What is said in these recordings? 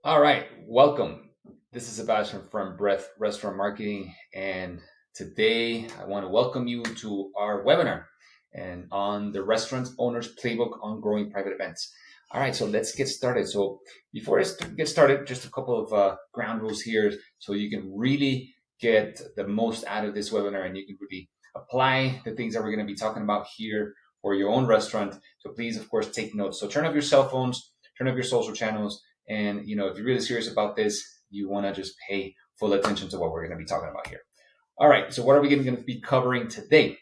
All right, welcome. This is Sebastian from Breath Restaurant Marketing, and today I want to welcome you to our webinar and on the restaurant owner's playbook on growing private events. All right, so let's get started. So before get started, just a couple of ground rules here, so you can really get the most out of this webinar, and you can really apply the things that we're going to be talking about here for your own restaurant. So please, of course, take notes. So turn off your cell phones, turn off your social channels, and if you're really serious about this, you want to just pay full attention to what we're going to be talking about here. All right, so what are we going to be covering today?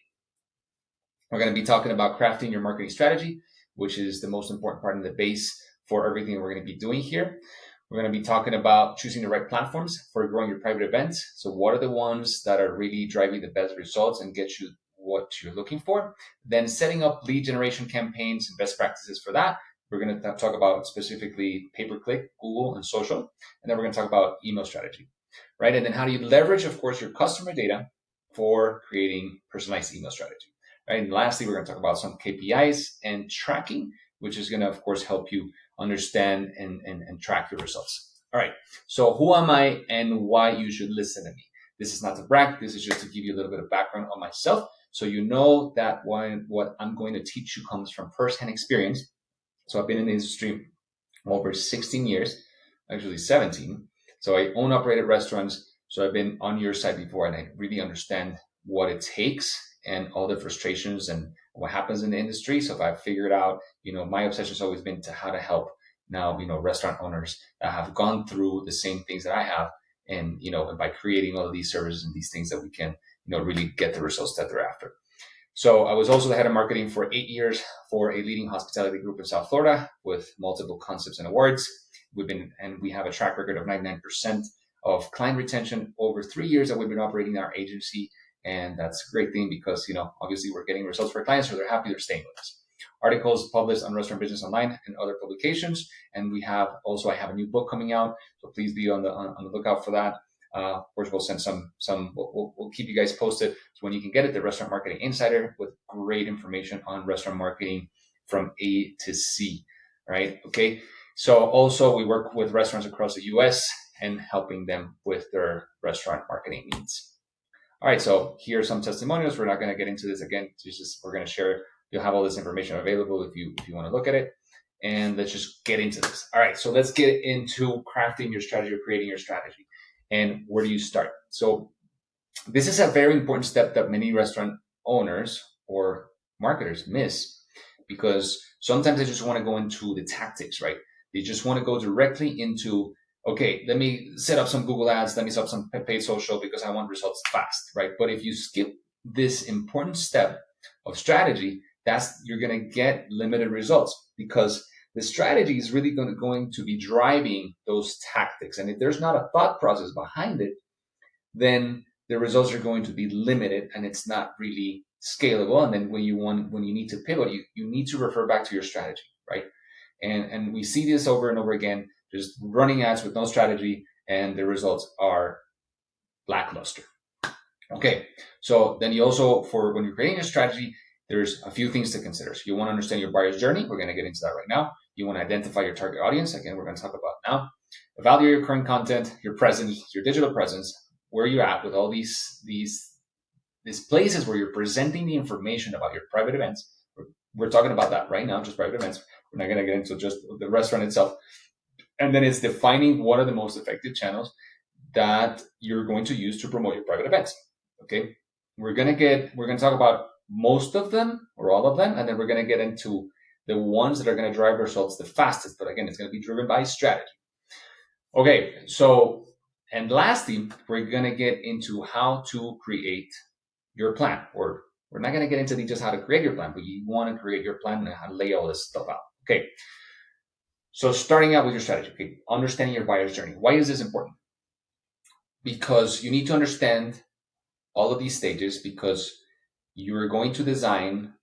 We're going to be talking about crafting your marketing strategy, which is the most important part of the base for everything we're going to be doing here. We're going to be talking about choosing the right platforms for growing your private events. So what are the ones that are really driving the best results and get you what you're looking for? Then setting up lead generation campaigns and best practices for that. We're going to talk about specifically pay-per-click, Google, and social. And then we're going to talk about email strategy, right? And then how do you leverage, of course, your customer data for creating personalized email strategy, right? And lastly, we're going to talk about some KPIs and tracking, which is going to, of course, help you understand and track your results. All right. So who am I and why you should listen to me? This is not to brag. This is just to give you a little bit of background on myself, so you know that what I'm going to teach you comes from firsthand experience. So I've been in the industry over 16 years, actually 17. So I own operated restaurants. So I've been on your side before, and I really understand what it takes and all the frustrations and what happens in the industry. So if I figured out, my obsession has always been to how to help now, restaurant owners that have gone through the same things that I have. And by creating all of these services and these things that we can, really get the results that they're after. So I was also the head of marketing for 8 years for a leading hospitality group in South Florida with multiple concepts and awards. We have a track record of 99% of client retention over 3 years that we've been operating our agency. And that's a great thing because, obviously we're getting results for clients, so they're happy, they're staying with us. Articles published on Restaurant Business Online and other publications. And I have a new book coming out. So please be on the lookout for that. Of course, we'll send we'll keep you guys posted. So when you can get it, the Restaurant Marketing Insider with great information on restaurant marketing from A to C, right? Okay. So also we work with restaurants across the US and helping them with their restaurant marketing needs. All right. So here are some testimonials. We're not going to get into this again. We're going to share. You'll have all this information available if you want to look at it. And let's just get into this. All right. So let's get into crafting your strategy or creating your strategy. And where do you start? So this is a very important step that many restaurant owners or marketers miss, because sometimes they just want to go into the tactics, right? They just want to go directly into, okay, let me set up some Google ads, let me set up some paid social because I want results fast, right? But if you skip this important step of strategy, you're going to get limited results, because the strategy is really going to be driving those tactics. And if there's not a thought process behind it, then the results are going to be limited and it's not really scalable. And then when you need to pivot, you need to refer back to your strategy, right? And we see this over and over again, just running ads with no strategy, and the results are lackluster. Okay, so then you also, for when you're creating a strategy, there's a few things to consider. So you want to understand your buyer's journey. We're going to get into that right now. You want to identify your target audience. Again, we're going to talk about now. Evaluate your current content, your presence, your digital presence, where you're at with all these places where you're presenting the information about your private events. We're talking about that right now, just private events. We're not going to get into just the restaurant itself. And then it's defining what are the most effective channels that you're going to use to promote your private events. Okay, we're going to talk about most of them or all of them, and then we're going to get into the ones that are going to drive results the fastest. But again, it's going to be driven by strategy. Okay, so, and lastly, we're going to get into how to create your plan. Or we're not going to get into just how to create your plan, but you want to create your plan and how to lay all this stuff out. Okay, so starting out with your strategy, okay, understanding your buyer's journey. Why is this important? Because you need to understand all of these stages, because you're going to design,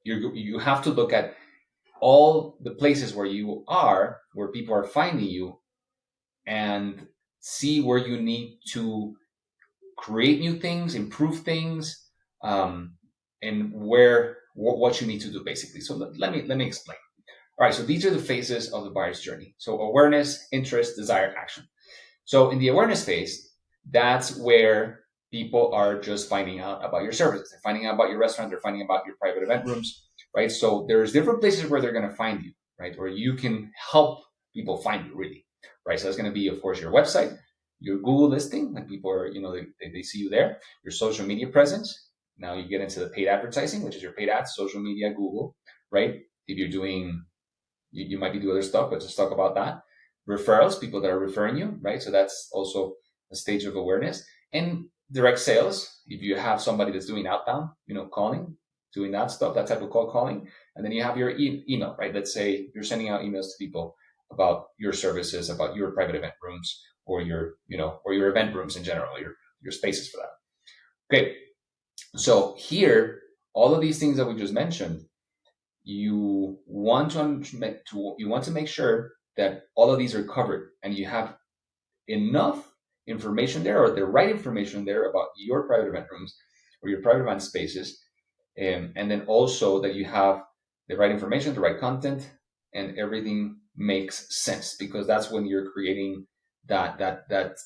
you have to look at all the places where people are finding you, and see where you need to create new things, improve things, and what you need to do, basically. So let me explain. All right, so these are the phases of the buyer's journey. So awareness, interest, desire, action. So in the awareness phase, that's where people are just finding out about your services. They're finding out about your restaurant. They're finding out about your private event rooms, right? So there's different places where they're going to find you, right? Or you can help people find you, really, right? So that's going to be, of course, your website, your Google listing, when people are, they see you there, your social media presence. Now you get into the paid advertising, which is your paid ads, social media, Google, right? If you're doing, you might be doing other stuff, but just talk about that. Referrals, people that are referring you, right? So that's also a stage of awareness. And direct sales, if you have somebody that's doing outbound, calling, doing that stuff, that type of cold calling. And then you have your email, right? Let's say you're sending out emails to people about your services, about your private event rooms, or or your event rooms in general, your spaces for that. Okay. So here, all of these things that we just mentioned, you want to make sure that all of these are covered and you have enough information there, or the right information there, about your private event rooms or your private event spaces, and then also that you have the right information, the right content, and everything makes sense, because that's when you're creating that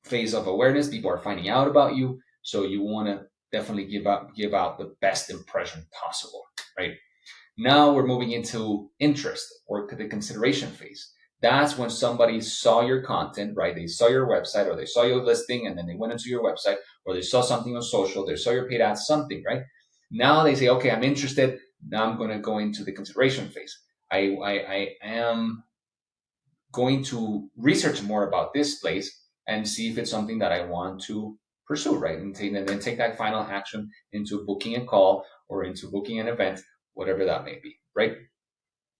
phase of awareness. People are finding out about you, so you want to definitely give out the best impression possible, right? Now we're moving into interest, or the consideration phase. That's when somebody saw your content, right? They saw your website, or they saw your listing, and then they went into your website, or they saw something on social, they saw your paid ads, something, right? Now they say, okay, I'm interested. Now I'm going to go into the consideration phase. I am going to research more about this place and see if it's something that I want to pursue, right? And then take that final action into booking a call or into booking an event, whatever that may be, right?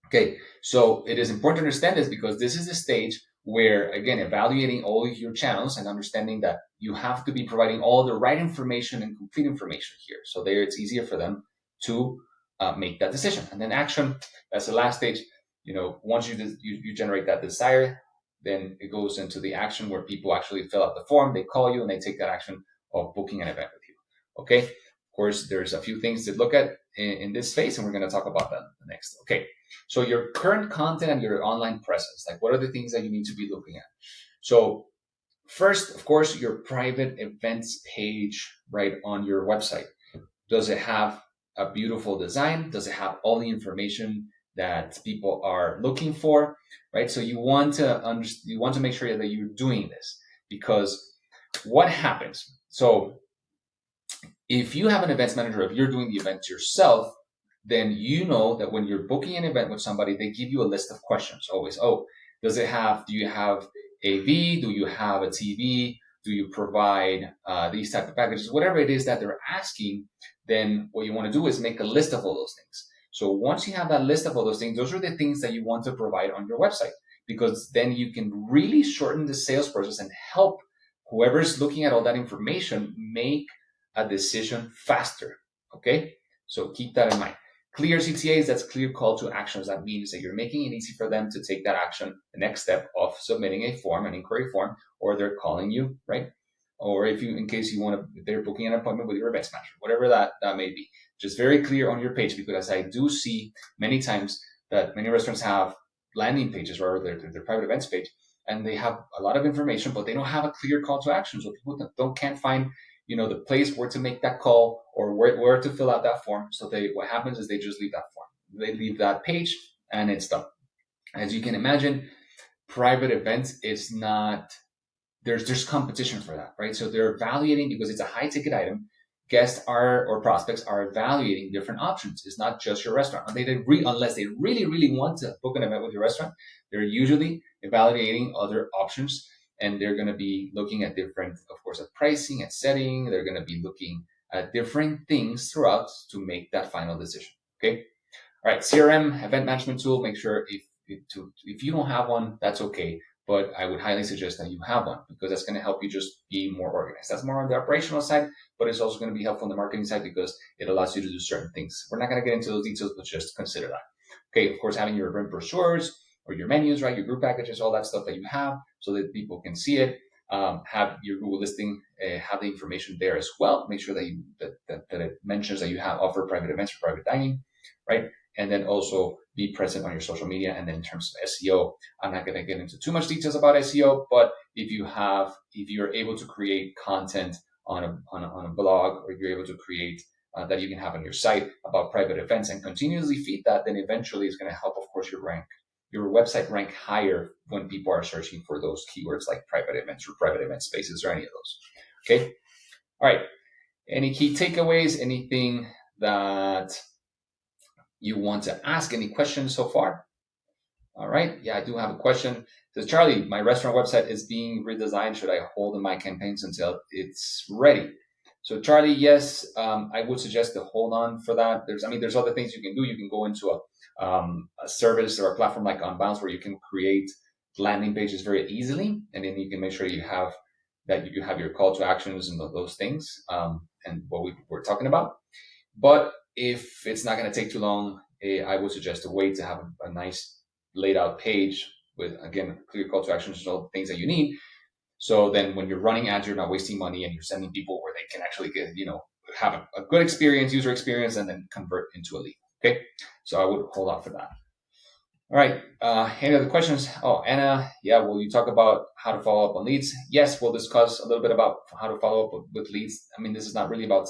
Okay, so it is important to understand this, because this is the stage where, again, evaluating all of your channels and understanding that you have to be providing all the right information and complete information here. So there, it's easier for them to make that decision. And then action, that's the last stage. Once you generate that desire, then it goes into the action where people actually fill out the form, they call you, and they take that action of booking an event with you. Okay, of course, there's a few things to look at in this phase, and we're going to talk about that next. Okay. So your current content and your online presence, like what are the things that you need to be looking at? So first, of course, your private events page, right, on your website. Does it have a beautiful design? Does it have all the information that people are looking for, right? So you want to make sure that you're doing this, because what happens? So if you have an events manager, if you're doing the events yourself, then you know that when you're booking an event with somebody, they give you a list of questions always. Oh, do you have AV? Do you have a TV? Do you provide these type of packages? Whatever it is that they're asking, then what you want to do is make a list of all those things. So once you have that list of all those things, those are the things that you want to provide on your website, because then you can really shorten the sales process and help whoever's looking at all that information make a decision faster. Okay, so keep that in mind. Clear CTAs, that's clear call to actions. That means that you're making it easy for them to take that action, the next step of submitting a form, an inquiry form, or they're calling you, right? Or in case you want to, they're booking an appointment with your events manager, whatever that may be. Just very clear on your page, because I do see many times that many restaurants have landing pages, or their private events page, and they have a lot of information, but they don't have a clear call to action. So people can't find the place where to make that call, or where to fill out that form. So what happens is they just leave that form. They leave that page and it's done. As you can imagine, private events is not, there's competition for that, right? So they're evaluating, because it's a high ticket item. Guests or prospects are evaluating different options. It's not just your restaurant. Unless they really, really want to book an event with your restaurant, they're usually evaluating other options, and they're going to be looking at different, of course, at pricing, at setting. They're going to be looking at different things throughout to make that final decision. Okay. All right. CRM, event management tool. Make sure if you don't have one, that's okay. But I would highly suggest that you have one, because that's going to help you just be more organized. That's more on the operational side, but it's also going to be helpful on the marketing side, because it allows you to do certain things. We're not going to get into those details, but just consider that. Okay, of course, having your event brochures or your menus, right? Your group packages, all that stuff that you have, so that people can see it. Have your Google listing, have the information there as well. Make sure that it mentions that you have offer private events or private dining, right? And then also be present on your social media. And then in terms of SEO, I'm not going to get into too much details about SEO, but if you're able to create content on a blog, or you're able to create that you can have on your site about private events and continuously feed that, then eventually it's going to help, of course, your website rank higher when people are searching for those keywords like private events or private event spaces or any of those. Okay. All right. Any key takeaways? Anything that you want to ask? Any questions so far? All right. Yeah, I do have a question. It says, Charlie, my restaurant website is being redesigned. Should I hold my campaigns until it's ready? So Charlie, yes, I would suggest to hold on for that. There's other things you can do. You can go into a service or a platform like Unbounce where you can create landing pages very easily, and then you can make sure you have your call to actions and those things, and what we were talking about. But if it's not going to take too long, I would suggest to wait to have a nice laid out page with, again, clear call to actions and all the things that you need. So then when you're running ads, you're not wasting money and you're sending people where they can actually get, have a good experience, user experience, and then convert into a lead. Okay. So I would hold off for that. All right. Any other questions? Oh, Anna. Yeah. Will you talk about how to follow up on leads? Yes. We'll discuss a little bit about how to follow up with leads. This is not really about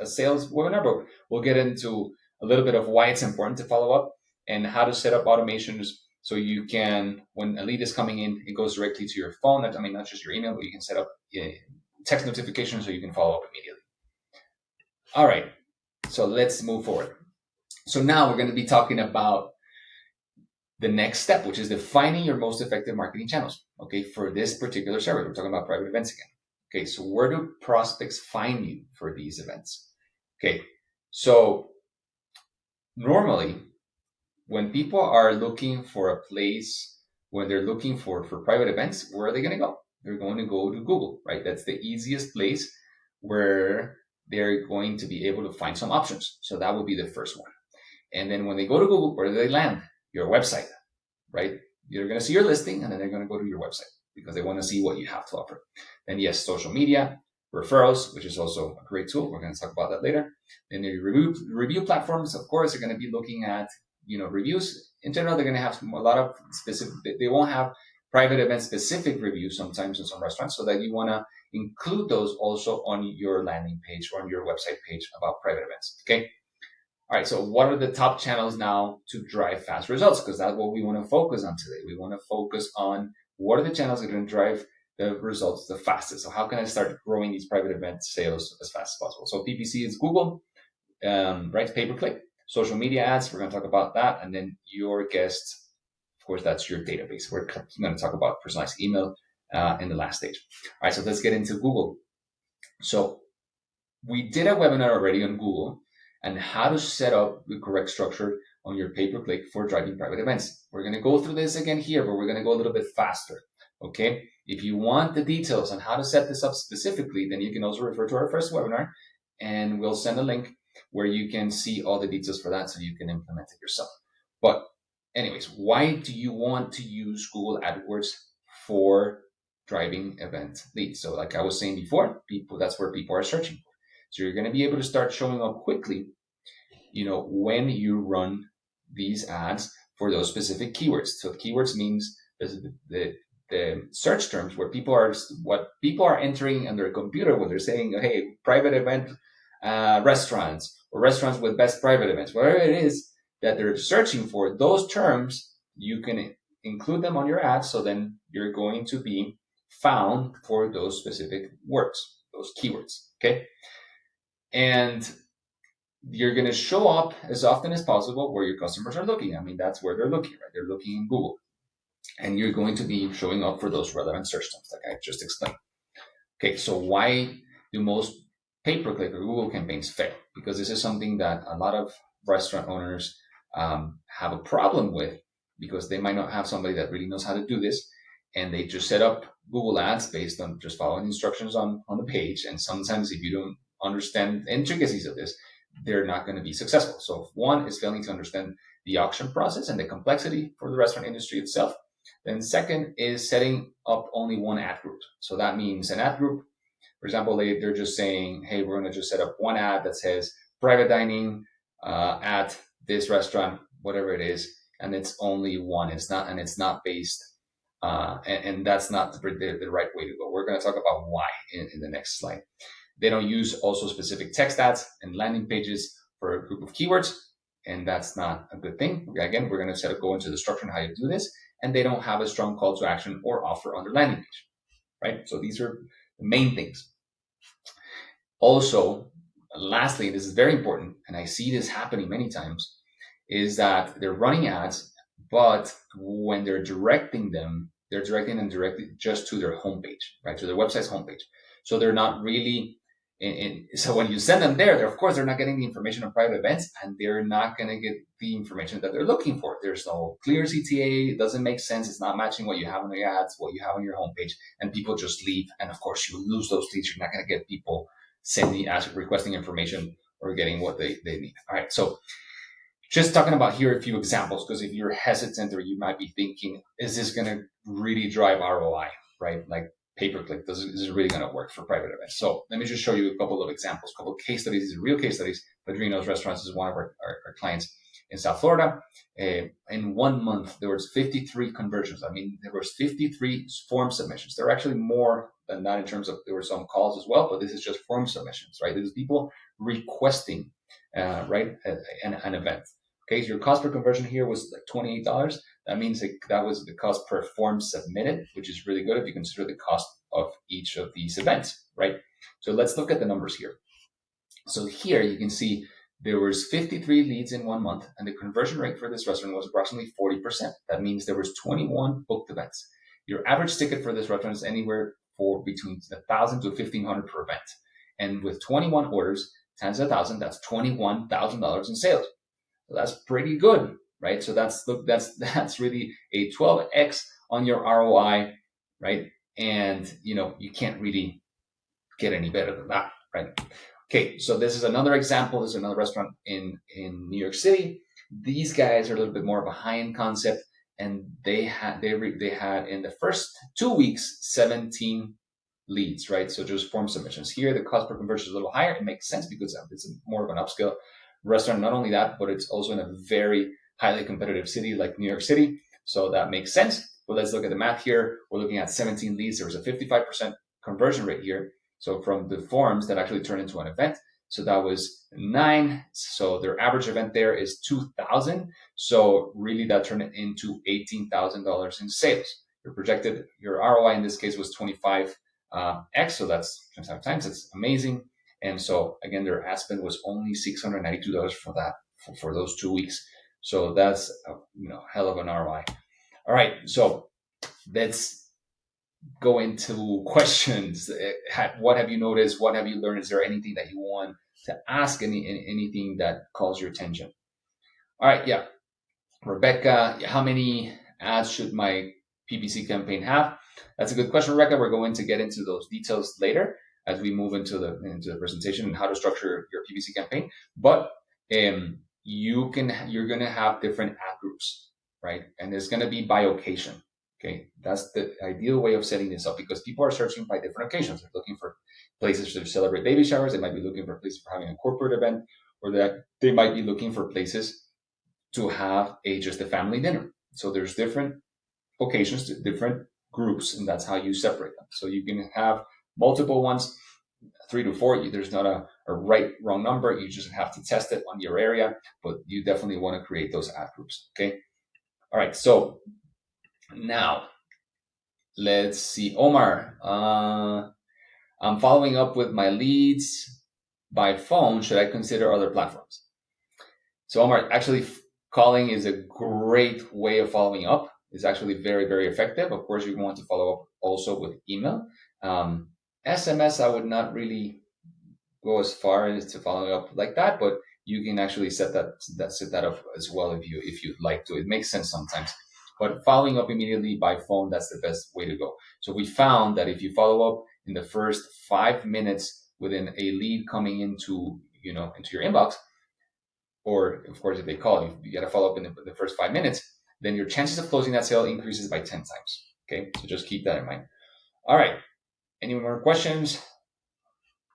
a sales webinar, but we'll get into a little bit of why it's important to follow up and how to set up automations so you can, when a lead is coming in, it goes directly to your phone. Not just your email, but you can set up text notifications so you can follow up immediately. All right. So let's move forward. So now we're going to be talking about the next step, which is defining your most effective marketing channels. Okay, for this particular service, we're talking about private events again. Okay, so where do prospects find you for these events? Okay, so normally when people are looking for a place, when they're looking for private events, where are they going to go? They're going to go to Google, right? That's the easiest place where they're going to be able to find some options. So that would be the first one. And then when they go to Google, where do they land? Your website, right? You're going to see your listing and then they're going to go to your website because they want to see what you have to offer. Then yes, social media, referrals, which is also a great tool. We're going to talk about that later. Then your review platforms, of course, are going to be looking at, reviews. In general, they're going to have a lot of specific, they won't have private event specific reviews sometimes in some restaurants, so that you want to include those also on your landing page or on your website page about private events. Okay. All right, so what are the top channels now to drive fast results? Because that's what we want to focus on today. We want to focus on what are the channels that are going to drive the results the fastest. So how can I start growing these private event sales as fast as possible? So PPC is Google, right? Pay-per-click, social media ads. We're going to talk about that. And then your guests, of course, that's your database. We're going to talk about personalized email in the last stage. All right, so let's get into Google. So we did a webinar already on Google and how to set up the correct structure on your pay-per-click for driving private events. We're going to go through this again here, but we're going to go a little bit faster. Okay. If you want the details on how to set this up specifically, then you can also refer to our first webinar and we'll send a link where you can see all the details for that so you can implement it yourself. But anyways, why do you want to use Google AdWords for driving event leads? So like I was saying before, that's where people are searching for. So you're going to be able to start showing up quickly, when you run these ads for those specific keywords. So keywords means the search terms what people are entering on their computer when they're saying, hey, private event restaurants or restaurants with best private events, whatever it is that they're searching for, those terms, you can include them on your ads. So then you're going to be found for those specific words, those keywords. Okay. And you're going to show up as often as possible where your customers are looking. That's where they're looking, right? They're looking in Google. And you're going to be showing up for those relevant search terms like I just explained. Okay, so why do most pay-per-click or Google campaigns fail? Because this is something that a lot of restaurant owners have a problem with, because they might not have somebody that really knows how to do this. And they just set up Google ads based on just following instructions on the page. And sometimes if you don't understand the intricacies of this, they're not going to be successful. So one is failing to understand the auction process and the complexity for the restaurant industry itself. Then second is setting up only one ad group. So that means an ad group, for example, they're just saying, hey, we're going to just set up one ad that says private dining at this restaurant, whatever it is, and it's only one. It's not based, and that's not the right way to go. We're going to talk about why in the next slide. They don't use also specific text ads and landing pages for a group of keywords, and that's not a good thing. Again, we're going to go into the structure and how you do this, and they don't have a strong call to action or offer on their landing page, right? So these are the main things. Also, lastly, this is very important, and I see this happening many times, is that they're running ads, but when they're directing them directly just to their homepage, right? To their website's homepage. So they're not really, so when you send them there, of course, they're not getting the information on private events, and they're not going to get the information that they're looking for. There's no clear CTA. It doesn't make sense. It's not matching what you have on the ads, what you have on your homepage, and people just leave. And of course, you lose those leads. You're not going to get people requesting information or getting what they need. All right. So just talking about here a few examples, because if you're hesitant or you might be thinking, is this going to really drive ROI, right? Like pay-per-click, this is really going to work for private events. So let me just show you a couple of examples, a couple of case studies. These are real case studies. Padrino's Restaurants is one of our clients in South Florida. In 1 month, there was 53 conversions. I mean, there was 53 form submissions. There are actually more than that in terms of, there were some calls as well, but this is just form submissions, right? This is people requesting, right, an event. Okay, so your cost per conversion here was like $28. That means that was the cost per form submitted, which is really good if you consider the cost of each of these events, right? So let's look at the numbers here. So here you can see there was 53 leads in 1 month, and the conversion rate for this restaurant was approximately 40%. That means there was 21 booked events. Your average ticket for this restaurant is anywhere for between $1,000 to $1,500 per event. And with 21 orders times 1,000, that's $21,000 in sales. So that's pretty good, right? So that's really a 12x on your ROI, right? And you can't really get any better than that, right? Okay, so this is another example. This is another restaurant in New York City. These guys are a little bit more of a high-end concept, and they had in the first 2 weeks 17 leads, right? So just form submissions. Here, the cost per conversion is a little higher. It makes sense because it's more of an upscale restaurant. Not only that, but it's also in a very highly competitive city like New York City. So that makes sense. But let's look at the math here. We're looking at 17 leads. There was a 55% conversion rate here. So from the forms that actually turned into an event. So that was 9. So their average event there is 2,000. So really that turned into $18,000 in sales. Your ROI in this case was 25x. So that's 25 times. It's amazing. And so again, their ad spend was only $692 for that, for those 2 weeks. So that's a hell of an ROI. All right, so let's go into questions. What have you noticed? What have you learned? Is there anything that you want to ask? Anything that calls your attention? All right, yeah, Rebecca, how many ads should my PPC campaign have? That's a good question, Rebecca. We're going to get into those details later as we move into the presentation and how to structure your PPC campaign. But you're going to have different ad groups, right? And it's going to be by occasion. Okay, that's the ideal way of setting this up, because people are searching by different occasions. They're looking for places to celebrate baby showers. They might be looking for places for having a corporate event, or that they might be looking for places to have just a family dinner. So there's different occasions, different groups, and that's how you separate them. So you can have multiple ones, 3 to 4. There's not a wrong number. You just have to test it on your area, but you definitely want to create those ad groups. Okay. All right. So now let's see. Omar, I'm following up with my leads by phone. Should I consider other platforms? So Omar, actually calling is a great way of following up. It's actually very, very effective. Of course, you want to follow up also with email. SMS, I would not really go as far as to following up like that, but you can actually set that up as well if you'd like to. It makes sense sometimes, but following up immediately by phone, that's the best way to go. So we found that if you follow up in the first 5 minutes within a lead coming into your inbox, or of course if they call you, got to follow up in the first 5 minutes, then your chances of closing that sale increases by 10 times. Okay, so just keep that in mind. All right, any more questions?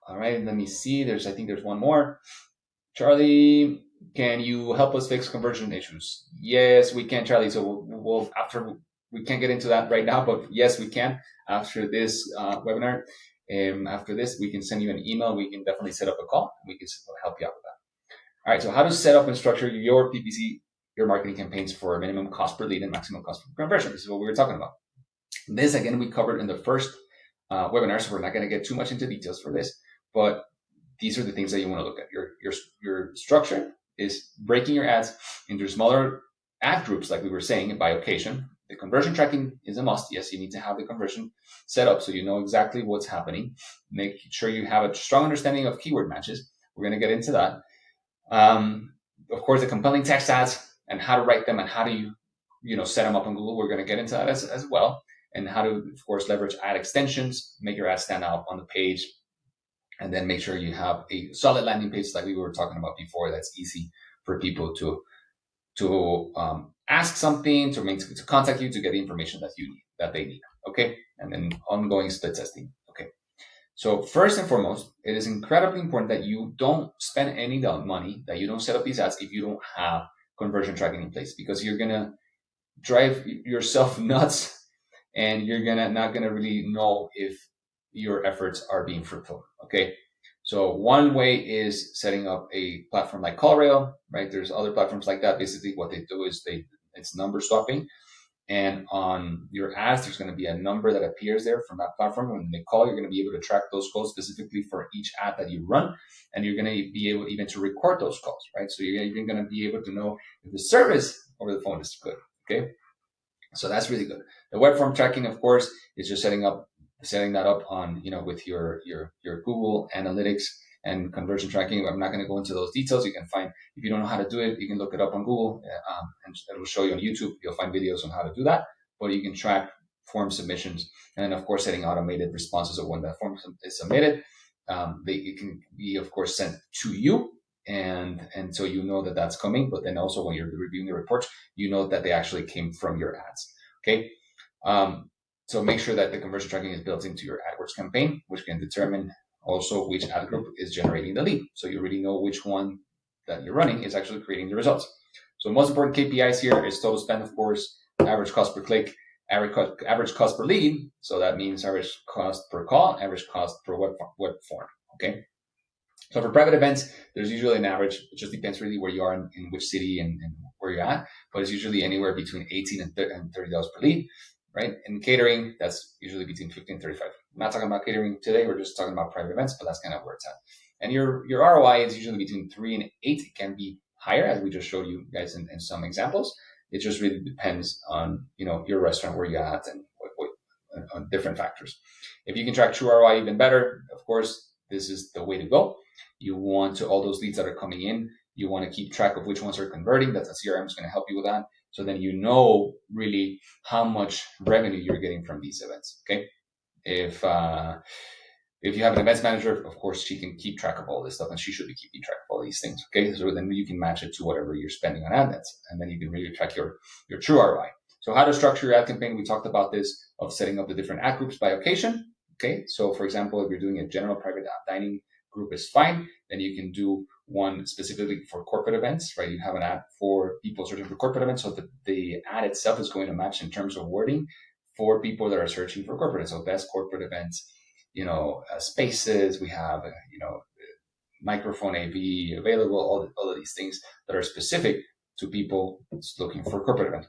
All right, let me see. I think there's one more. Charlie, Can you help us fix conversion issues? Yes, we can, Charlie. So we'll after we can't get into that right now, but yes, we can after this webinar. After this, we can send you an email. We can definitely set up a call. We can help you out with that. All right. So how to set up and structure your PPC, your marketing campaigns for a minimum cost per lead and maximum cost per conversion. This is what we were talking about. This again we covered in the first webinar, so we're not going to get too much into details for this, but these are the things that you want to look at. Your structure is breaking your ads into smaller ad groups, like we were saying, by occasion. The conversion tracking is a must. Yes, you need to have the conversion set up so you know exactly what's happening. Make sure you have a strong understanding of keyword matches. We're going to get into that. Of course, the compelling text ads and how to write them and how do you set them up on Google. We're going to get into that as well, and how to, of course, leverage ad extensions, make your ad stand out on the page, and then make sure you have a solid landing page like we were talking about before. That's easy for people to ask something, to contact you, to get the information that they need. Okay, and then ongoing split testing. Okay. So first and foremost, it is incredibly important that you don't spend any money, that you don't set up these ads if you don't have conversion tracking in place, because you're going to drive yourself nuts and you're not going to really know if your efforts are being fruitful. Okay. So one way is setting up a platform like CallRail, right? There's other platforms like that. Basically what they do is it's number swapping. And on your ads, there's going to be a number that appears there from that platform. When they call, you're going to be able to track those calls specifically for each ad that you run. And you're going to be able even to record those calls, right? So you're even going to be able to know if the service over the phone is good. Okay. So that's really good. The web form tracking, of course, is just setting that up on, with your Google Analytics and conversion tracking. I'm not going to go into those details. You can find, if you don't know how to do it, you can look it up on Google, and it will show you on YouTube. You'll find videos on how to do that, but you can track form submissions. And then, of course, setting automated responses of when that form is submitted. It can be, of course, sent to you. And so you know that that's coming, but then also when you're reviewing the reports, you know that they actually came from your ads. Okay. So make sure that the conversion tracking is built into your AdWords campaign, which can determine also which ad group is generating the lead. So you already know which one that you're running is actually creating the results. So most important KPIs here is total spend, of course, average cost per click, average cost per lead. So that means average cost per call, average cost per web form. Okay. So for private events, there's usually an average. It just depends really where you are in which city and where you're at, but it's usually anywhere between $18 and $30 per lead, right? In catering, that's usually between 50 and 35. I'm not talking about catering today. We're just talking about private events, but that's kind of where it's at. And your ROI is usually between 3 and 8. It can be higher, as we just showed you guys in some examples. It just really depends on, your restaurant, where you're at, and on different factors. If you can track true ROI even better, of course, this is the way to go. You want to, all those leads that are coming in, you want to keep track of which ones are converting. That's a CRM is going to help you with that. So then you know really how much revenue you're getting from these events. Okay. If you have an events manager, of course, she can keep track of all this stuff, and she should be keeping track of all these things. Okay. So then you can match it to whatever you're spending on ad nets, and then you can really track your true ROI. So how to structure your ad campaign. We talked about this, of setting up the different ad groups by occasion. Okay. So for example, if you're doing a general private dining group is fine. Then you can do one specifically for corporate events, right? You have an ad for people searching for corporate events. So the ad itself is going to match in terms of wording for people that are searching for corporate. So best corporate events, spaces, we have, microphone AV available, all of these things that are specific to people looking for corporate events.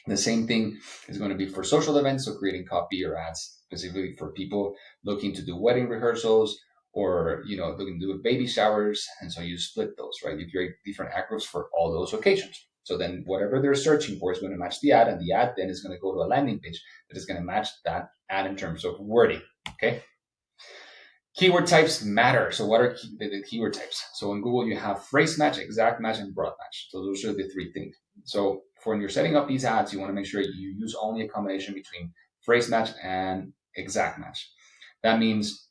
The same thing is going to be for social events. So creating copy or ads specifically for people looking to do wedding rehearsals, or looking to do baby showers, and so you split those, right? You create different ad groups for all those occasions. So then whatever they're searching for is going to match the ad, and the ad then is going to go to a landing page that is going to match that ad in terms of wording. Okay. Keyword types matter. So what are the keyword types? So in Google, you have phrase match, exact match, and broad match. So those are the three things. So when you're setting up these ads, you want to make sure you use only a combination between phrase match and exact match. That means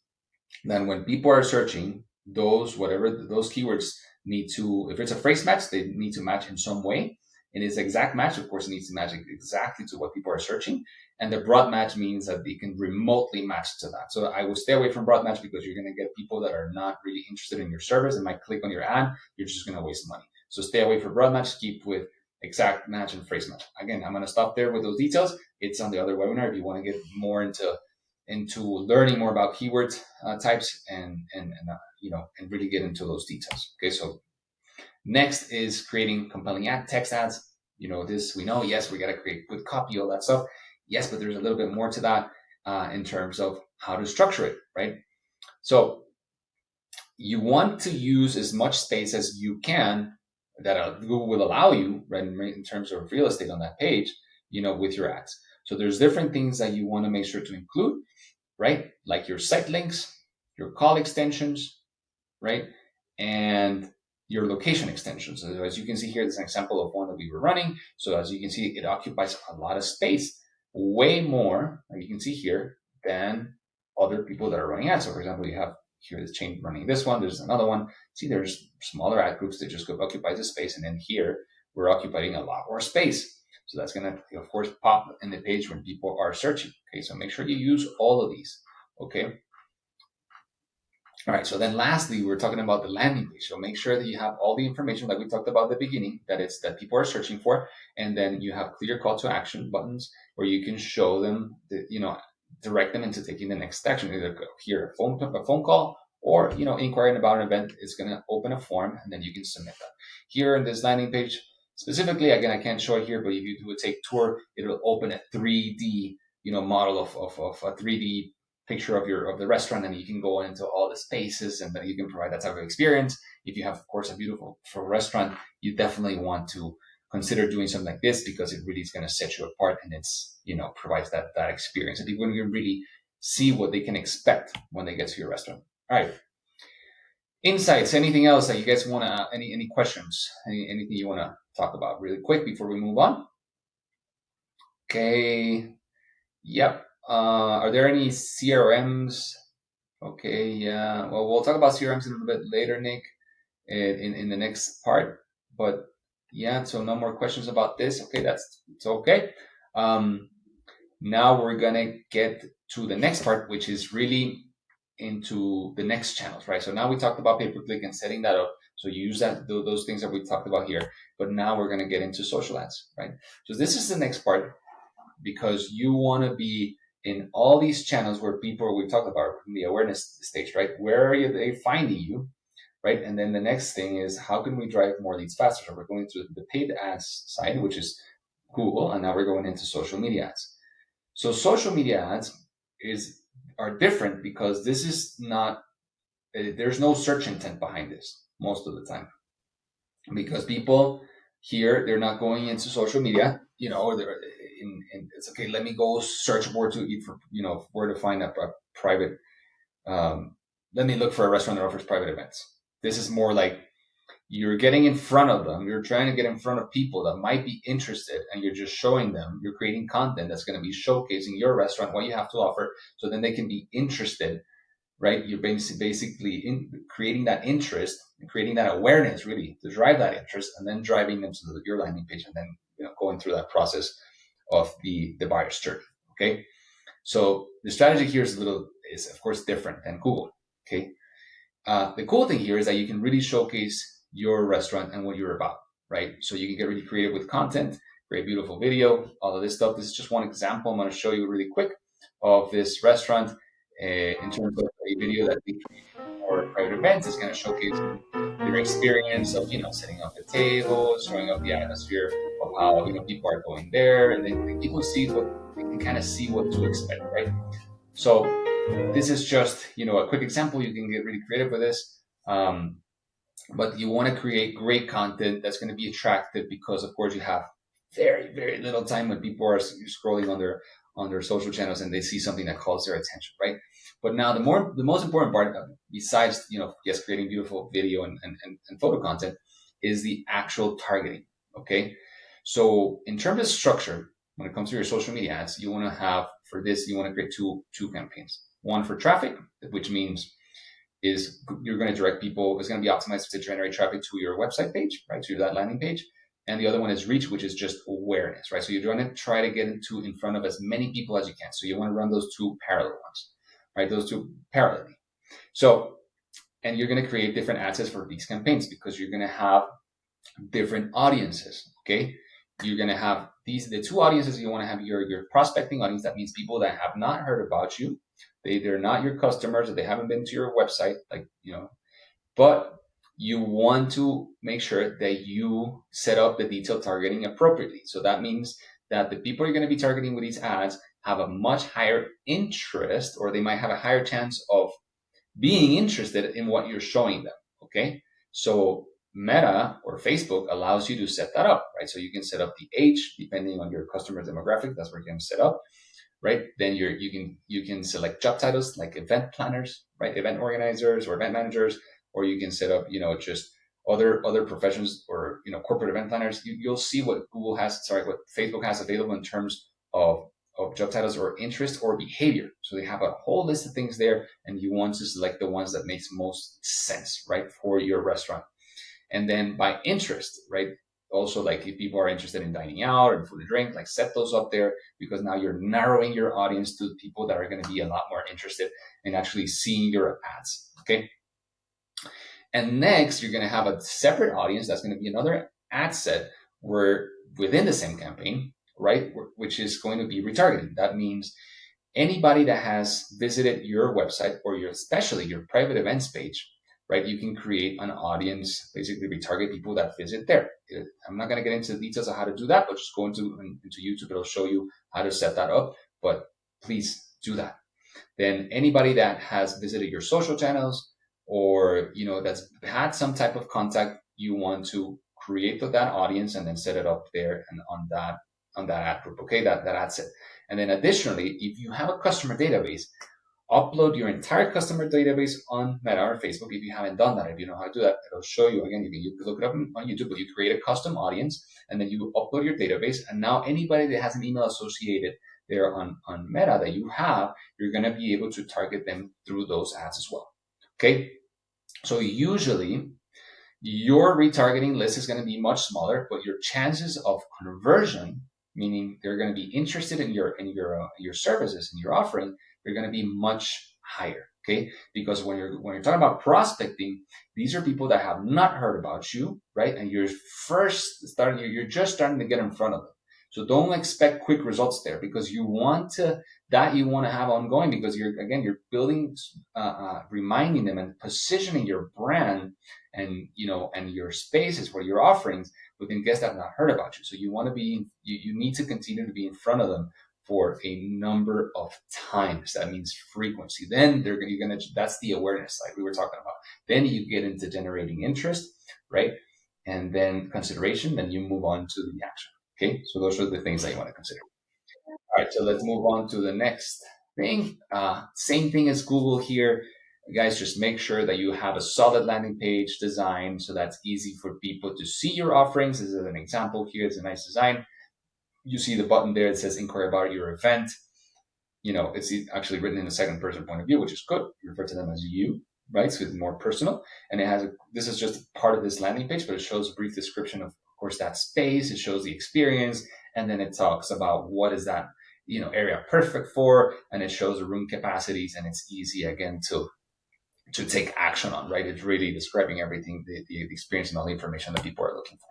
then when people are searching, those keywords need to, if it's a phrase match, they need to match in some way. And its exact match, of course, needs to match exactly to what people are searching. And the broad match means that they can remotely match to that. So I would stay away from broad match, because you're going to get people that are not really interested in your service and might click on your ad. You're just going to waste money. So stay away from broad match, keep with exact match and phrase match. Again, I'm going to stop there with those details. It's on the other webinar if you want to get more into learning more about keyword types and really get into those details. Okay, so next is creating compelling text ads. This we know. Yes, we got to create good copy, all that stuff. Yes, but there's a little bit more to that in terms of how to structure it, right? So you want to use as much space as you can that Google will allow you, right, in terms of real estate on that page, with your ads. So there's different things that you want to make sure to include, right? Like your site links, your call extensions, right? And your location extensions. So as you can see here, this is an example of one that we were running. So as you can see, it occupies a lot of space, way more, like you can see here, than other people that are running ads. So for example, you have here this chain running this one, there's another one. See, there's smaller ad groups that just occupy the space. And then here, we're occupying a lot more space. So that's going to, of course, pop in the page when people are searching. Okay, so make sure you use all of these. Okay. All right, so then lastly, we're talking about the landing page. So make sure that you have all the information that we talked about at the beginning, that people are searching for, and then you have clear call to action buttons where you can show them, direct them into taking the next action. Either here, a phone call, or inquiring about an event. It's going to open a form, and then you can submit that. Here in this landing page specifically, again, I can't show it here, but if you do a take tour, it'll open a 3D, model of a 3D picture of the restaurant, and you can go into all the spaces, and then you can provide that type of experience. If you have, of course, a beautiful restaurant, you definitely want to consider doing something like this, because it really is going to set you apart, and it's provides that experience, and people can really see what they can expect when they get to your restaurant. All right, insights. Anything else that you guys want to? Any questions? Anything you want to talk about really quick before we move on? Okay. Yep. Are there any CRMs? Okay, yeah. Well, we'll talk about CRMs a little bit later, Nick, in the next part. But yeah, so no more questions about this. Okay, it's okay. Now we're gonna get to the next part, which is really into the next channels, right? So now we talked about pay-per-click and setting that up. So you use those things that we talked about here. But now we're gonna get into social ads, right? So this is the next part, because you want to be in all these channels where people, we talked about in the awareness stage, right? Where are they finding you, right? And then the next thing is, how can we drive more leads faster? So we're going to the paid ads side, which is Google, and now we're going into social media ads. So social media ads are different, because this is not, there's no search intent behind this most of the time, because people here, they're not going into social media, or they're it's okay, let me go search where to eat for, where to find a private, let me look for a restaurant that offers private events. This is more like you're getting in front of them. You're trying to get in front of people that might be interested, and you're just showing them, you're creating content that's going to be showcasing your restaurant, what you have to offer, so then they can be interested, right? You're basically creating that interest and creating that awareness, really, to drive that interest, and then driving them to your landing page, and then going through that process of the buyer's journey. Okay, so the strategy here is of course different than Google. Okay, the cool thing here is that you can really showcase your restaurant and what you're about, right? So you can get really creative with content, create beautiful video, all of this stuff. This is just one example I'm going to show you really quick of this restaurant in terms of a video that we create for private events. It's going to showcase your experience of setting up the tables, showing up the atmosphere of how people are going there, and then people can kind of see what to expect, right? So this is just a quick example. You can get really creative with this, but you want to create great content that's going to be attractive, because of course you have very, very little time when people are scrolling on their social channels and they see something that calls their attention, right? But now the most important part, besides yes, creating beautiful video and photo content, is the actual targeting. Okay, so in terms of structure, when it comes to your social media ads, you want to have, for this, you want to create two campaigns. One for traffic, which means is you're going to direct people, it's going to be optimized to generate traffic to your website page, right, to that landing page. And the other one is reach, which is just awareness, right? So you're going to try to get in front of as many people as you can. So you want to run those two parallel ones, right? Those two parallelly. So, and you're going to create different ad sets for these campaigns, because you're going to have different audiences. Okay, you're going to have the two audiences. You want to have your prospecting audience. That means people that have not heard about you. They're not your customers, or they haven't been to your website, like, but you want to make sure that you set up the detailed targeting appropriately. So that means that the people you're going to be targeting with these ads have a much higher interest, or they might have a higher chance of being interested in what you're showing them. Okay. So Meta or Facebook allows you to set that up, right? So you can set up the age depending on your customer demographic. That's where you're going to set up, right? Then you can select job titles like event planners, right? Event organizers or event managers, or you can set up, just other professions, or corporate event planners. You'll see what what Facebook has available in terms of job titles or interest or behavior. So they have a whole list of things there, and you want to select the ones that makes most sense, right, for your restaurant. And then by interest, right? Also, like if people are interested in dining out and food and drink, like set those up there, because now you're narrowing your audience to people that are going to be a lot more interested in actually seeing your ads. Okay. And next, you're going to have a separate audience that's going to be another ad set where within the same campaign, right, which is going to be retargeting. That means anybody that has visited your website or especially your private events page, right? You can create an audience, basically retarget people that visit there. I'm not going to get into the details of how to do that, but just go into YouTube. It'll show you how to set that up, but please do that. Then anybody that has visited your social channels, or that's had some type of contact, you want to create that audience and then set it up there and on that ad group. Okay, that ad set. And then additionally, if you have a customer database, upload your entire customer database on Meta or Facebook. If you haven't done that, if you know how to do that, it'll show you. Again, you can look it up on YouTube, but you create a custom audience and then you upload your database. And now anybody that has an email associated there on Meta that you have, you're going to be able to target them through those ads as well. Okay. So usually your retargeting list is going to be much smaller, but your chances of conversion, meaning they're going to be interested in your services and your offering, they're going to be much higher. Okay, because when you're talking about prospecting, these are people that have not heard about you, right? And you're just starting to get in front of them. So don't expect quick results there, because you want to have ongoing, because you're building, reminding them and positioning your brand and your spaces for your offerings within guests that have not heard about you. So you want to be, you need to continue to be in front of them for a number of times. That means frequency. Then that's the awareness like we were talking about. Then you get into generating interest, right? And then consideration, then you move on to the action. Okay. So those are the things that you want to consider. All right. So let's move on to the next thing. Same thing as Google here. Guys, just make sure that you have a solid landing page design so that's easy for people to see your offerings. This is an example here. It's a nice design. You see the button there. It says inquire about your event. It's actually written in a second person point of view, which is good. You refer to them as you, right? So it's more personal. And this is just part of this landing page, but it shows a brief description of course, that space. It shows the experience. And then it talks about what is that, area perfect for, and it shows the room capacities, and it's easy again to take action on, right? It's really describing everything, the experience and all the information that people are looking for.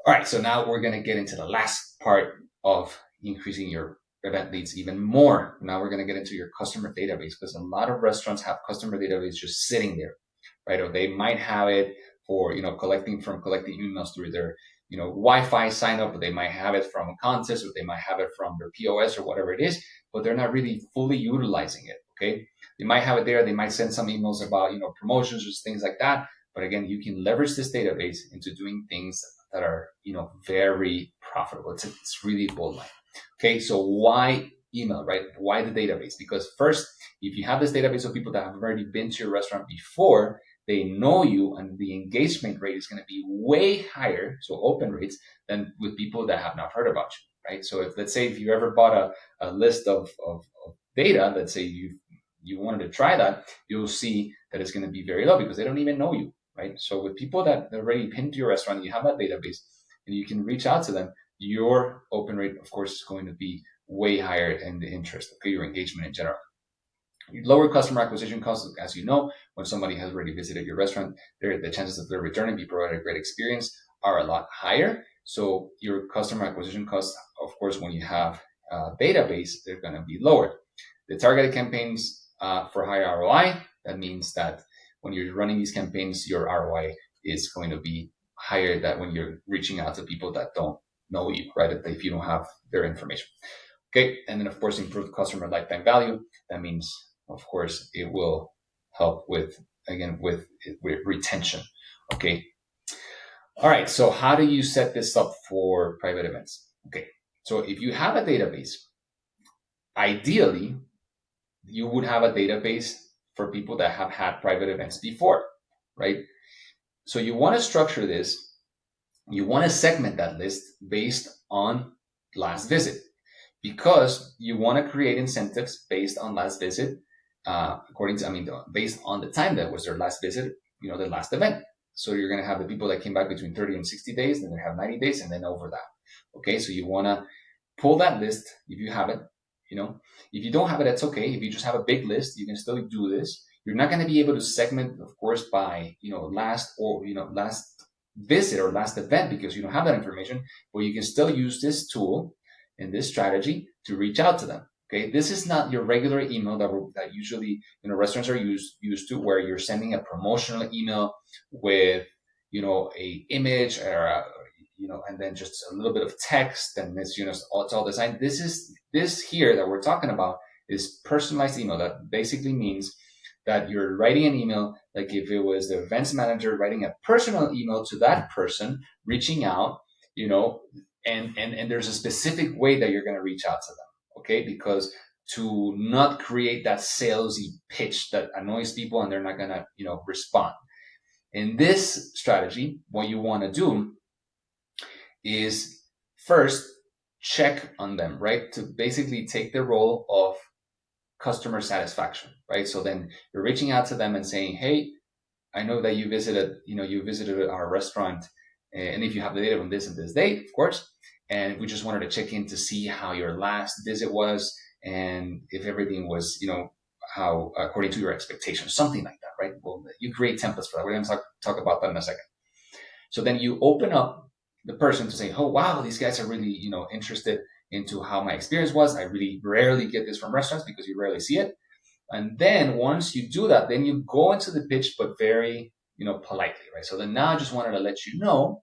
All right. So now we're going to get into the last part of increasing your event leads even more. Now we're going to get into your customer database, because a lot of restaurants have customer database just sitting there, right? Or they might have it for, collecting emails through their, Wi-Fi sign up, or they might have it from a contest, or they might have it from their POS or whatever it is, but they're not really fully utilizing it. Okay. They might have it there. They might send some emails about, promotions or things like that. But again, you can leverage this database into doing things that are, very profitable. It's really bold line. Okay. So why email, right? Why the database? Because first, if you have this database of people that have already been to your restaurant before, they know you, and the engagement rate is going to be way higher, so open rates, than with people that have not heard about you, right? So let's say if you ever bought a list of data, let's say you wanted to try that, you'll see that it's going to be very low, because they don't even know you, right? So with people that already been to your restaurant, you have that database, and you can reach out to them, your open rate, of course, is going to be way higher, in the interest, okay, your engagement in general. Lower customer acquisition costs, as you know, when somebody has already visited your restaurant, the chances that they're returning, be provided a great experience, are a lot higher. So your customer acquisition costs, of course, when you have a database, they're going to be lower. The targeted campaigns for higher ROI, that means that when you're running these campaigns, your ROI is going to be higher than when you're reaching out to people that don't know you, right? If you don't have their information. Okay. And then, of course, improve customer lifetime value. That means, of course, it will help with, again, with retention. Okay. All right. So how do you set this up for private events? Okay. So if you have a database, ideally, you would have a database for people that have had private events before, right? So you want to structure this. You want to segment that list based on last visit, because you want to create incentives based on last visit, based on the time that was their last visit, the last event. So you're going to have the people that came back between 30 and 60 days, then they have 90 days, and then over that. Okay, so you want to pull that list if you have it. If you don't have it, that's okay. If you just have a big list, you can still do this. You're not going to be able to segment, of course, by last visit or last event, because you don't have that information. But you can still use this tool and this strategy to reach out to them. Okay, this is not your regular email that usually restaurants are used to, where you're sending a promotional email with a image or and then just a little bit of text, and it's it's all designed. This here that we're talking about is personalized email. That basically means that you're writing an email, like if it was the events manager writing a personal email to that person, reaching out, and there's a specific way that you're going to reach out to them. Okay, because to not create that salesy pitch that annoys people and they're not going to respond. In this strategy, what you want to do is first check on them, right? To basically take the role of customer satisfaction, right? So then you're reaching out to them and saying, hey, I know that you visited our restaurant, and if you have the data on this and this date, of course, and we just wanted to check in to see how your last visit was and if everything was, how according to your expectations, something like that, right? Well, you create templates for that. We're going to talk about that in a second. So then you open up the person to say, oh, wow, these guys are really, interested into how my experience was. I really rarely get this from restaurants because you rarely see it. And then once you do that, then you go into the pitch, but very, politely, right? So then now I just wanted to let you know,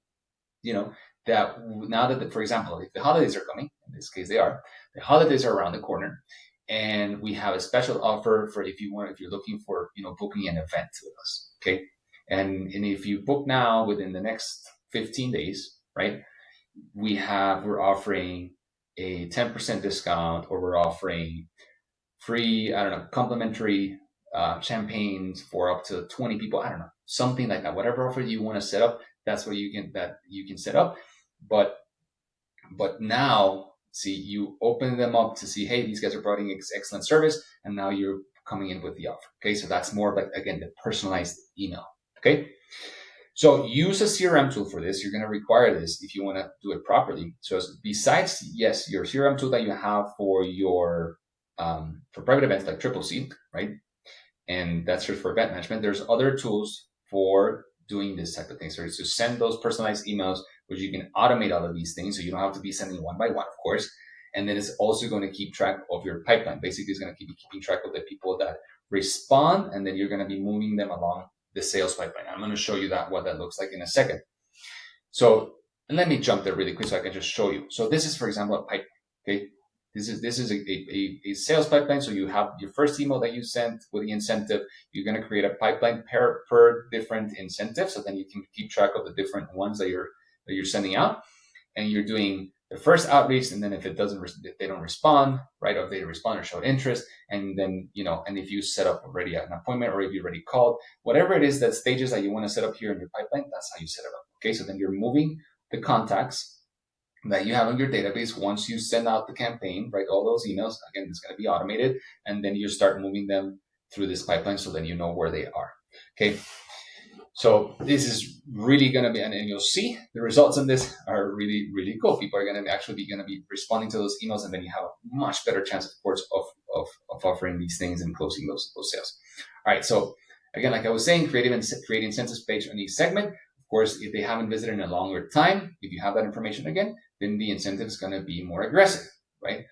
that now that, for example, if the holidays are coming, in this case they are, the holidays are around the corner, and we have a special offer for if you're looking for, booking an event with us, okay? And if you book now within the next 15 days, right, we're offering a 10% discount, or we're offering free, complimentary champagnes for up to 20 people. I don't know, something like that. Whatever offer you want to set up, that's what you can set up. But now, see, you open them up to see, hey, these guys are providing excellent service, and now you're coming in with the offer. Okay, so that's more like, again, the personalized email. Okay, so use a CRM tool for this. You're going to require this if you want to do it properly. So besides, yes, your CRM tool that you have for your for private events like Triple C, right? And that's just for event management. There's other tools for doing this type of thing. So it's to send those personalized emails, which you can automate all of these things. So you don't have to be sending one by one, of course. And then it's also going to keep track of your pipeline. Basically, it's going to keep keeping track of the people that respond, and then you're going to be moving them along the sales pipeline. I'm going to show you what that looks like in a second. So let me jump there really quick so I can just show you. So this is, for example, a pipeline. Okay, this is a sales pipeline. So you have your first email that you sent with the incentive. You're going to create a pipeline per different incentive, so then you can keep track of the different ones that you're sending out, and you're doing the first outreach, and then if they don't respond, right, or if they respond or show interest, and then and if you set up already an appointment, or if you already called, whatever it is, that stages that you want to set up here in your pipeline, that's how you set it up. Okay, so then you're moving the contacts that you have in your database. Once you send out the campaign, right, all those emails, again, it's going to be automated, and then you start moving them through this pipeline, so then you know where they are. Okay. So this is really going to be, and you'll see the results on this are really, really cool. People are going to actually be responding to those emails, and then you have a much better chance, of course, of offering these things and closing those sales. All right. So again, like I was saying, create incentives page on each segment. Of course, if they haven't visited in a longer time, if you have that information again, then the incentive is going to be more aggressive, right?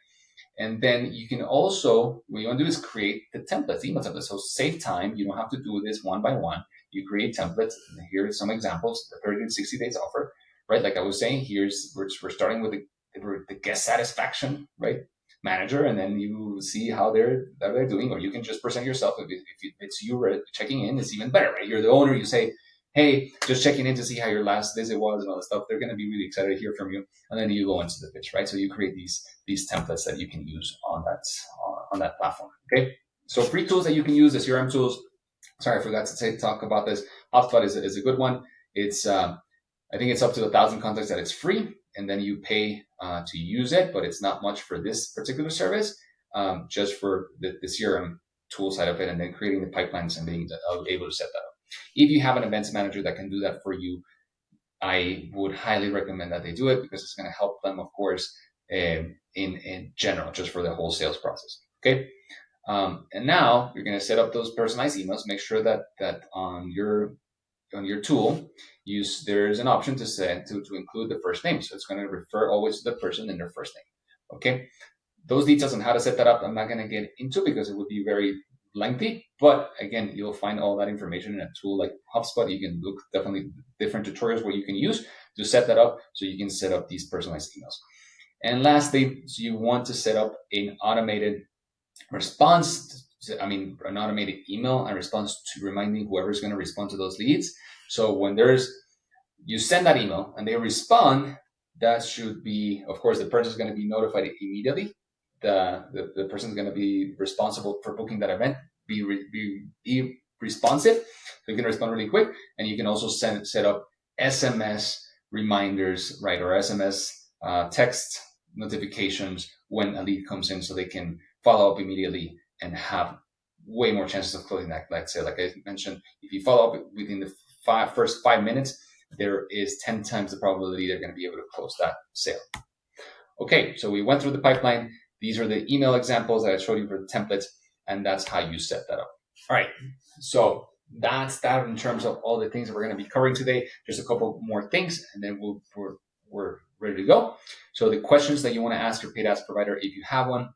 And then you can also, what you want to do is create the templates, email templates. So save time. You don't have to do this one by one. You create templates. And here are some examples, the 30 to 60 days offer, right? Like I was saying, we're starting with the guest satisfaction, right? Manager, and then you see how they're doing, or you can just present yourself. If it's you checking in, it's even better, right? You're the owner. You say, hey, just checking in to see how your last visit was and all that stuff. They're going to be really excited to hear from you, and then you go into the pitch, right? So you create these templates that you can use on that platform. Okay, so free tools that you can use, the CRM tools. Sorry, I forgot to talk about this. HubSpot is a good one. It's I think it's up to 1,000 contacts that it's free, and then you pay to use it, but it's not much for this particular service, just for the CRM tool side of it, and then creating the pipelines and being able to set that up. If you have an events manager that can do that for you, I would highly recommend that they do it, because it's going to help them, of course, in general, just for the whole sales process. Okay. And now you're going to set up those personalized emails. Make sure that on your tool, there's an option to set to include the first name. So it's going to refer always to the person in their first name. Okay. Those details on how to set that up, I'm not going to get into, because it would be very lengthy. But again, you'll find all that information in a tool like HubSpot. You can look definitely different tutorials where you can use to set that up, so you can set up these personalized emails. And lastly, so you want to set up an automated response, an automated email and response to reminding whoever's going to respond to those leads. So when you send that email and they respond, that should be, of course, the person is going to be notified immediately. The person is going to be responsible for booking that event, be responsive, so you can respond really quick. And you can also set up SMS reminders, right, or SMS text notifications when a lead comes in, so they can follow up immediately and have way more chances of closing that. Like I mentioned, if you follow up within the first 5 minutes, there is 10 times the probability they're going to be able to close that sale. Okay, so we went through the pipeline. These are the email examples that I showed you for the templates, and that's how you set that up. All right, so that's that in terms of all the things that we're going to be covering today. Just a couple more things, and then we're ready to go. So the questions that you want to ask your paid ads provider, if you have one,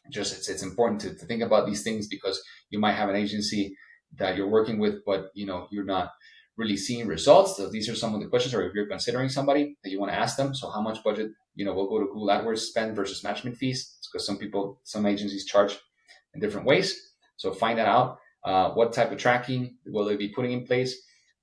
it's important to think about these things, because you might have an agency that you're working with, but you're not really seeing results. So these are some of the questions, or if you're considering somebody, that you want to ask them. So how much budget will go to Google AdWords spend versus management fees? Because some agencies charge in different ways. So find that out. What type of tracking will they be putting in place?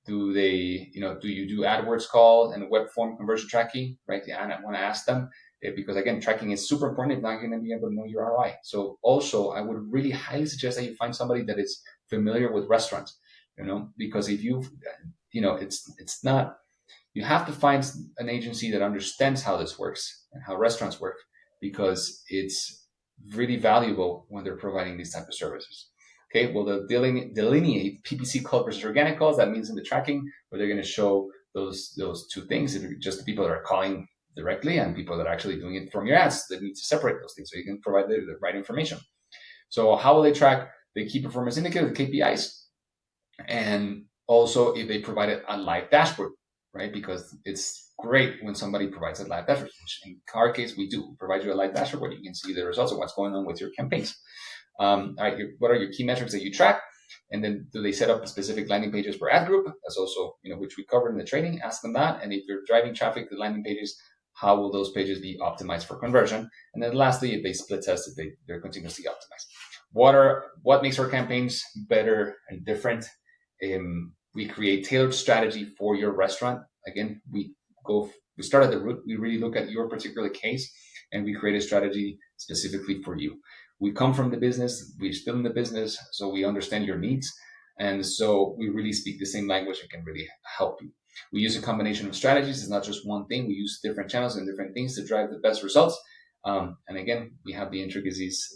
Do you do AdWords call and web form conversion tracking, right? And I want to ask them, because again, tracking is super important if not going to be able to know your ROI. So also, I would really highly suggest that you find somebody that is familiar with restaurants, because if it's not, you have to find an agency that understands how this works and how restaurants work, because it's really valuable when they're providing these type of services. Okay, well, they'll delineate PPC calls versus organic calls. That means in the tracking, where they're going to show those two things. If you're just the people that are calling directly and people that are actually doing it from your ads, they need to separate those things so you can provide the right information. So how will they track the key performance indicator, the KPIs? And also if they provided a live dashboard, right? Because it's great when somebody provides a live dashboard, which in our case, we do provide you a live dashboard where you can see the results of what's going on with your campaigns. All right, what are your key metrics that you track? And then do they set up specific landing pages per ad group? That's also, which we covered in the training. Ask them that. And if you're driving traffic to landing pages, how will those pages be optimized for conversion? And then lastly, if they split test, if they're continuously optimized. What makes our campaigns better and different? We create tailored strategy for your restaurant. Again, we start at the root. We really look at your particular case, and we create a strategy specifically for you. We come from the business, we're still in the business, so we understand your needs. And so we really speak the same language and can really help you. We use a combination of strategies. It's not just one thing. We use different channels and different things to drive the best results. And again, we have the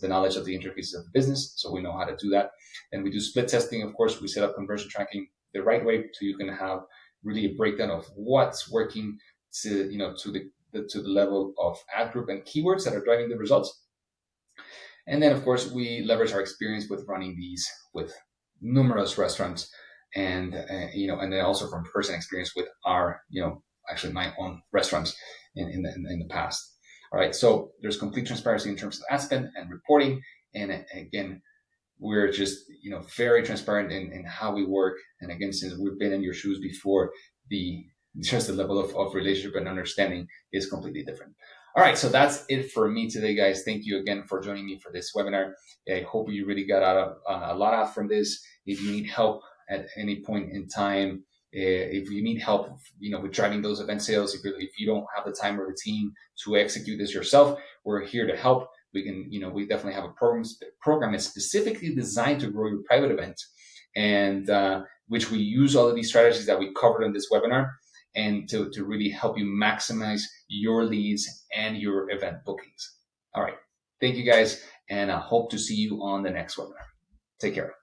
knowledge of the intricacies of the business, so we know how to do that. And we do split testing. Of course, we set up conversion tracking the right way, so you can have really a breakdown of what's working to the level of ad group and keywords that are driving the results. And then, of course, we leverage our experience with running these with numerous restaurants and and then also from personal experience with our, actually my own restaurants in the past. All right, so there's complete transparency in terms of ad spend and reporting, and again, we're just very transparent in how we work. And again, since we've been in your shoes before, the just the level of relationship and understanding is completely different. All right, so that's it for me today, guys. Thank you again for joining me for this webinar. I hope you really got a lot out from this. If you need help at any point in time, if you need help, with driving those event sales, if you don't have the time or the team to execute this yourself, we're here to help. We can, we definitely have a program that's specifically designed to grow your private event, and which we use all of these strategies that we covered in this webinar, and to really help you maximize your leads and your event bookings. All right. Thank you, guys, and I hope to see you on the next webinar. Take care.